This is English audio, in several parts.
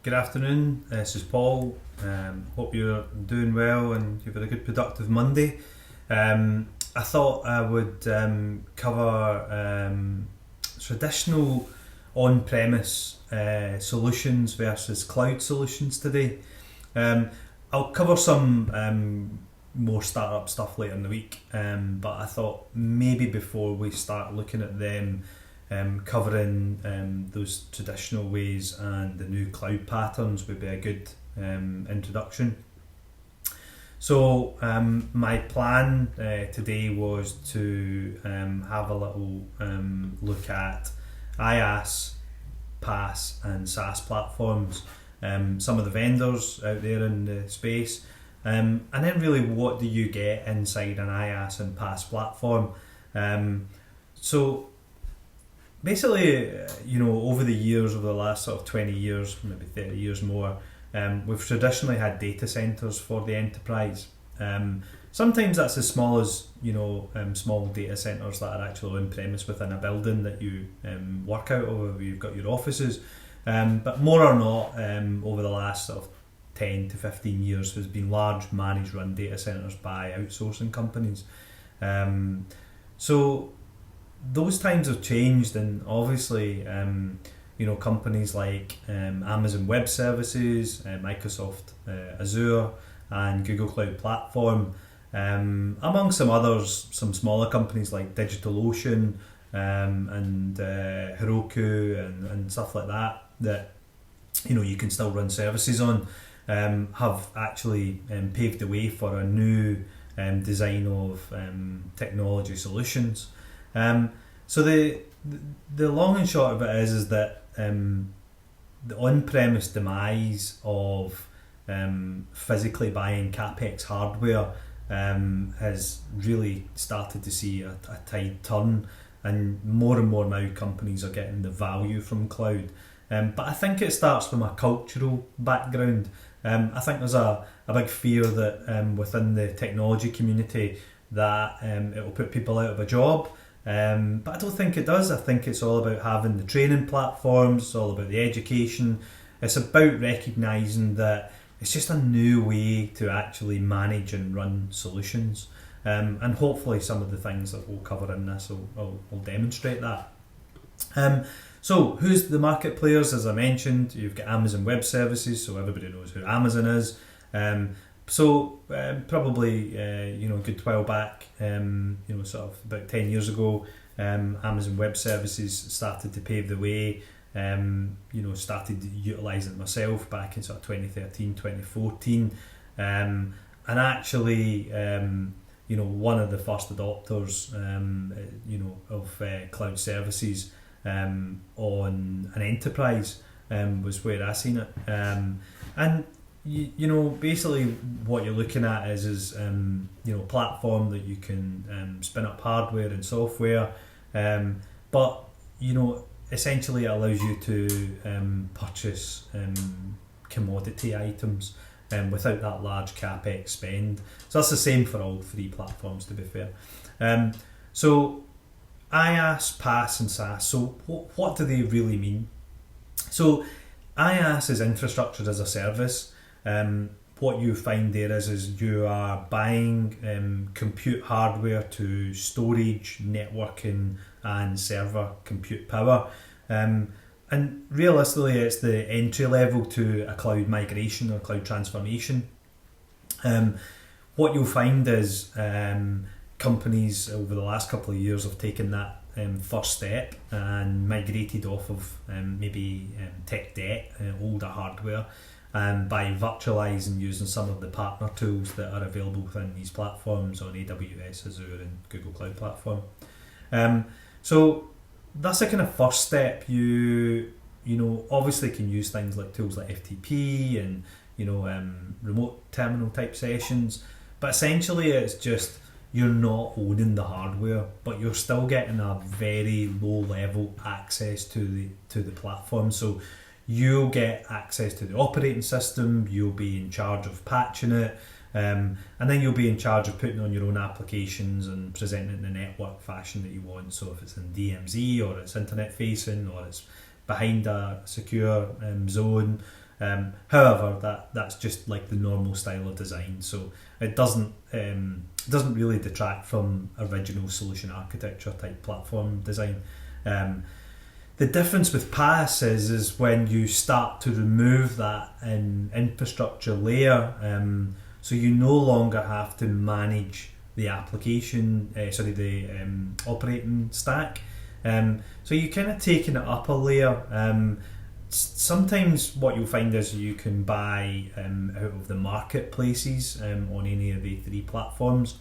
Good afternoon, this is Paul. Hope you're doing well and you've had a good productive Monday. I thought I would cover traditional on-premise solutions versus cloud solutions today. I'll cover some more startup stuff later in the week, but I thought maybe before we start looking at them, covering those traditional ways and the new cloud patterns would be a good introduction. So my plan today was to have a little look at IaaS, PaaS and SaaS platforms, some of the vendors out there in the space, and then really what do you get inside an IaaS and PaaS platform. So basically, over the years, over the last sort of 20 years, maybe 30 years more, we've traditionally had data centres for the enterprise. Sometimes that's as small as, small data centres that are actually on-premise within a building that you work out of, where you've got your offices. But more or not, over the last sort of 10 to 15 years, has been large managed run data centres by outsourcing companies. So those times have changed, and obviously companies like Amazon Web Services, Microsoft Azure and Google Cloud Platform, among some others, some smaller companies like DigitalOcean and Heroku and stuff like that you can still run services on, have actually paved the way for a new design of technology solutions. So the long and short of it is that the on-premise demise of physically buying capex hardware has really started to see a tide turn, and more now companies are getting the value from cloud. But I think it starts from a cultural background. I think there's a big fear that within the technology community that it will put people out of a job. But I don't think it does. I think it's all about having the training platforms, it's all about the education. It's about recognising that it's just a new way to actually manage and run solutions. And hopefully some of the things that we'll cover in this will demonstrate that. So who's the market players? As I mentioned, you've got Amazon Web Services, so everybody knows who Amazon is. Probably a good while back, sort of about 10 years ago, Amazon Web Services started to pave the way. Started utilising it myself back in sort of 2013, 2014, and actually, one of the first adopters, of cloud services on an enterprise was where I seen it, and basically what you're looking at is a platform that you can spin up hardware and software, but essentially it allows you to purchase commodity items without that large capex spend. So that's the same for all three platforms, to be fair. So IaaS, PaaS and SaaS. So what do they really mean? So IaaS is infrastructure as a service. What you find there is you are buying compute hardware to storage, networking and server compute power, and realistically it's the entry level to a cloud migration or cloud transformation. What you'll find is companies over the last couple of years have taken that first step and migrated off of maybe tech debt, older hardware, by virtualising using some of the partner tools that are available within these platforms on AWS, Azure and Google Cloud Platform. So that's the kind of first step. You obviously can use things like tools like FTP and remote terminal type sessions, but essentially it's just you're not owning the hardware, but you're still getting a very low level access to the platform. So you'll get access to the operating system, you'll be in charge of patching it, and then you'll be in charge of putting on your own applications and presenting it in the network fashion that you want. So if it's in DMZ or it's internet facing or it's behind a secure zone, However, that's just like the normal style of design, so it doesn't really detract from original solution architecture type platform design. The difference with PaaS is when you start to remove that infrastructure layer, so you no longer have to manage the application, the operating stack. So you're kind of taking it up a layer. Sometimes what you'll find is you can buy out of the marketplaces on any of the three platforms.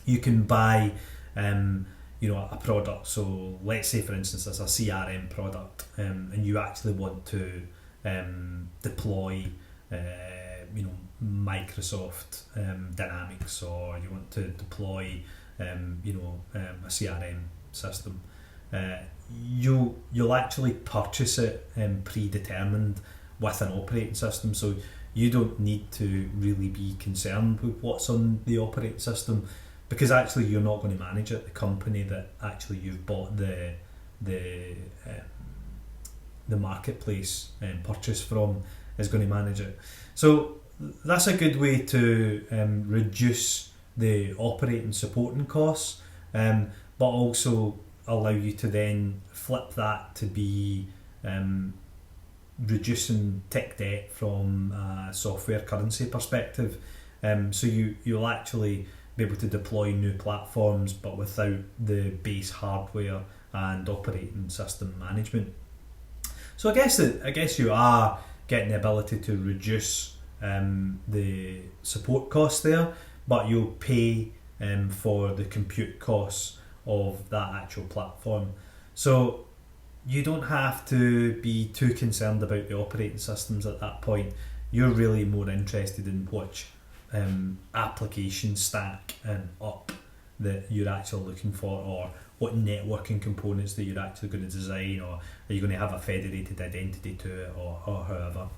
You can buy a product. So let's say, for instance, there's a CRM product, and you actually want to deploy, Microsoft Dynamics, or you want to deploy, a CRM system. You'll actually purchase it predetermined with an operating system, so you don't need to really be concerned with what's on the operating system, because actually you're not going to manage it. The company that actually you've bought the marketplace purchase from is going to manage it. So that's a good way to reduce the operating supporting costs, but also allow you to then flip that to be reducing tech debt from a software currency perspective. So you'll actually be able to deploy new platforms, but without the base hardware and operating system management. So I guess you are getting the ability to reduce the support costs there, but you'll pay for the compute costs of that actual platform. So you don't have to be too concerned about the operating systems at that point. You're really more interested in which application stack and up that you're actually looking for, or what networking components that you're actually going to design, or are you going to have a federated identity to it, or however.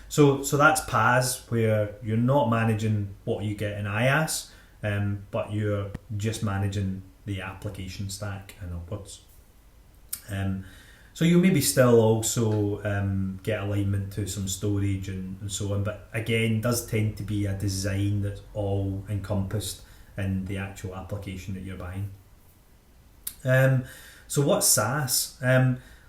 So that's PaaS, where you're not managing what you get in IaaS, but you're just managing the application stack and upwards. So you maybe still also get alignment to some storage and so on, but again, does tend to be a design that's all encompassed in the actual application that you're buying. So what's SaaS?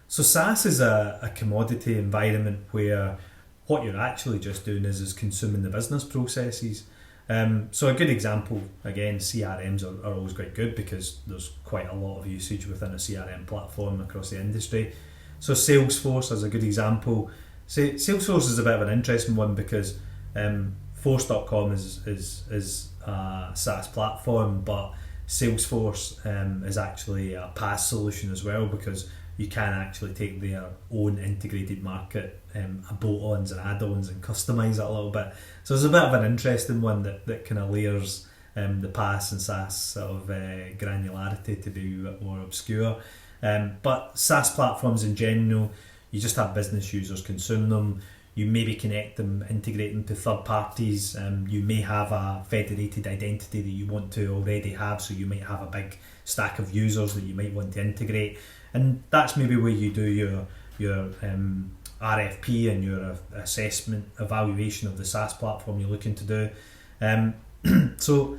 So SaaS is a commodity environment where what you're actually just doing is consuming the business processes. So a good example, again, CRMs are always quite good because there's quite a lot of usage within a CRM platform across the industry. So Salesforce is a good example. Salesforce is a bit of an interesting one because Force.com is a SaaS platform, but Salesforce is actually a PaaS solution as well, because you can actually take their own integrated market bolt-ons and add-ons and customise it a little bit. So it's a bit of an interesting one that kind of layers the PaaS and SaaS sort of granularity to be a bit more obscure. But SaaS platforms in general, you just have business users consume them. You maybe connect them, integrate them to third parties. You may have a federated identity that you want to already have, so you might have a big stack of users that you might want to integrate. And that's maybe where you do your RFP and your assessment, evaluation of the SaaS platform you're looking to do. So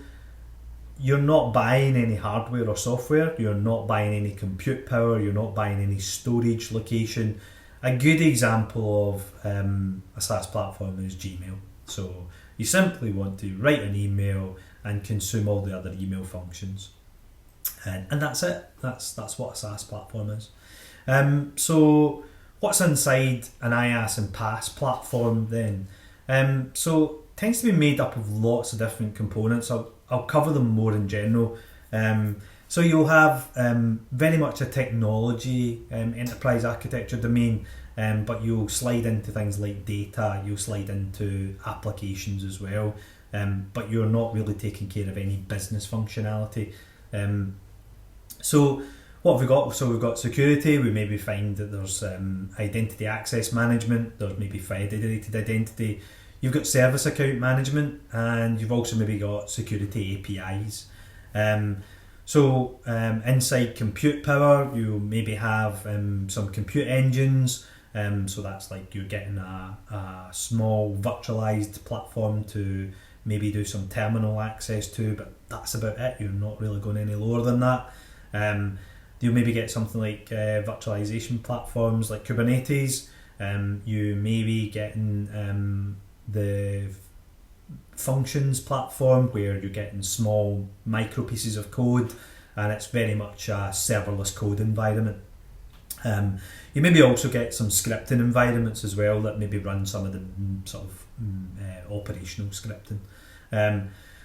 you're not buying any hardware or software, you're not buying any compute power, you're not buying any storage location. A good example of a SaaS platform is Gmail. So you simply want to write an email and consume all the other email functions. And that's it. That's what a SaaS platform is. So what's inside an IaaS and PaaS platform then? So it tends to be made up of lots of different components. I'll cover them more in general. So you'll have very much a technology enterprise architecture domain, but you'll slide into things like data, you'll slide into applications as well, but you're not really taking care of any business functionality. So what have we got? So we've got security. We maybe find that there's identity access management, there's maybe federated identity, you've got service account management, and you've also maybe got security APIs. So inside compute power, you maybe have some compute engines, So that's like you're getting a small virtualized platform to maybe do some terminal access to, but that's about it. You're not really going any lower than that. You'll maybe get something like virtualization platforms like Kubernetes. You may be getting the functions platform where you're getting small micro pieces of code, and it's very much a serverless code environment. You maybe also get some scripting environments as well that maybe run some of the sort of operational scripting.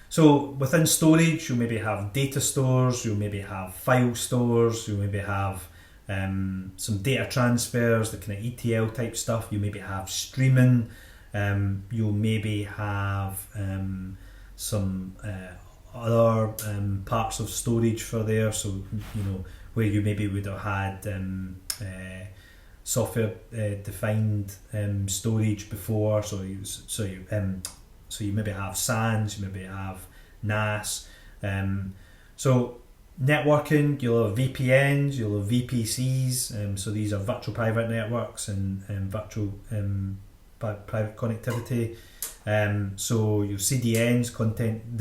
So within storage, you'll maybe have data stores, you'll maybe have file stores, you'll maybe have some data transfers, the kind of ETL type stuff. You maybe have streaming. You'll maybe have some other parts of storage for there. So where you maybe would have had software defined storage before. So you maybe have SANs, you maybe have NAS. So networking, you'll have VPNs, you'll have VPCs. So these are virtual private networks and virtual private connectivity. So your CDNs, content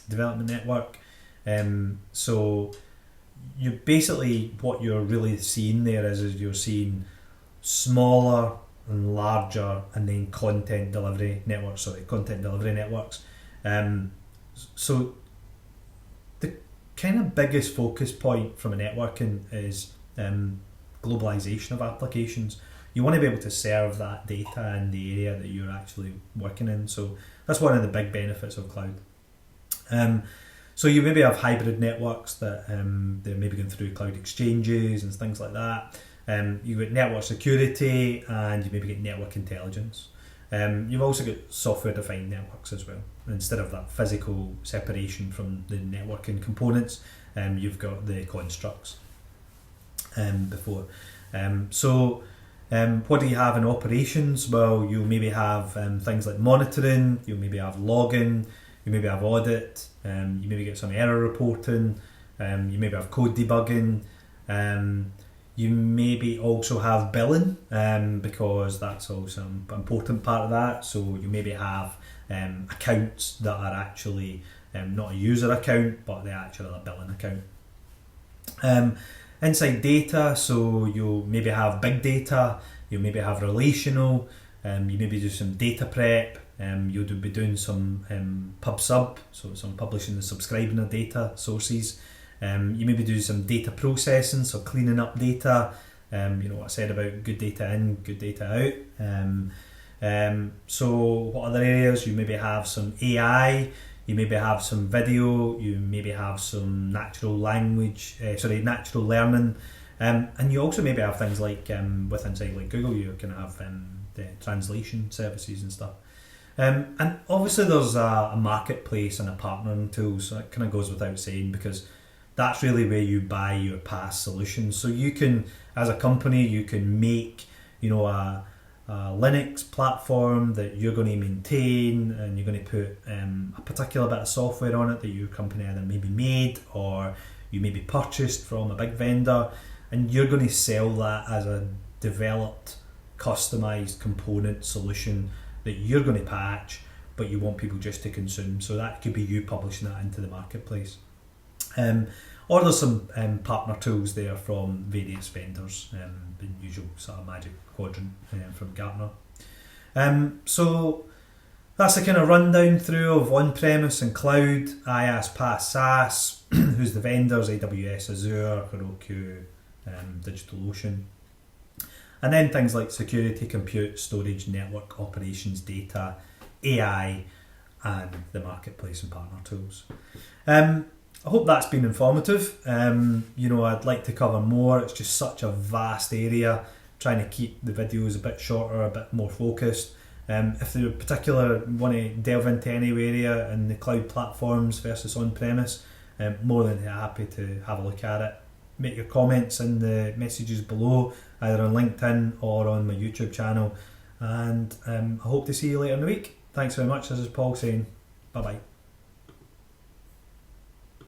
development network. So you basically, what you're really seeing there is you're seeing smaller and larger, and then content delivery networks. So the kind of biggest focus point from a networking is globalization of applications. You want to be able to serve that data in the area that you're actually working in. So that's one of the big benefits of cloud. So you maybe have hybrid networks that they're maybe going through cloud exchanges and things like that. You get network security, and you maybe get network intelligence. You've also got software-defined networks as well. Instead of that physical separation from the networking components, you've got the constructs before. What do you have in operations? Well, you'll maybe have things like monitoring, you'll maybe have logging, you maybe have audit, you maybe get some error reporting, you maybe have code debugging, you maybe also have billing, because that's also an important part of that. So you maybe have accounts that are actually not a user account, but they're actually a billing account. Inside data, so you'll maybe have big data, you'll maybe have relational, you maybe do some Dataprep, you'll be doing some pub sub, so some publishing and subscribing of data sources. You maybe do some data processing, so cleaning up data. What I said about good data in, good data out. So what other areas? You maybe have some AI, you maybe have some video, you maybe have some natural learning, and you also maybe have things like inside like Google, you can have the translation services and stuff. And obviously there's a marketplace and a partnering tool, so it kind of goes without saying, because that's really where you buy your PaaS solutions. So you can, as a company, you can make a Linux platform that you're going to maintain, and you're going to put a particular bit of software on it that your company either maybe made or you maybe purchased from a big vendor, and you're going to sell that as a developed, customized component solution that you're going to patch, but you want people just to consume. So that could be you publishing that into the marketplace. Or there's some partner tools there from various vendors, the usual sort of magic quadrant from Gartner. So that's the kind of rundown through of on-premise and cloud, IaaS PaaS SaaS, who's the vendors, AWS, Azure, Heroku, DigitalOcean. And then things like security, compute, storage, network, operations, data, AI, and the marketplace and partner tools. I hope that's been informative. I'd like to cover more. It's just such a vast area, trying to keep the videos a bit shorter, a bit more focused. If you want to delve into any area in the cloud platforms versus on-premise, more than happy to have a look at it. Make your comments in the messages below, either on LinkedIn or on my YouTube channel. And I hope to see you later in the week. Thanks very much. This is Paul saying bye-bye.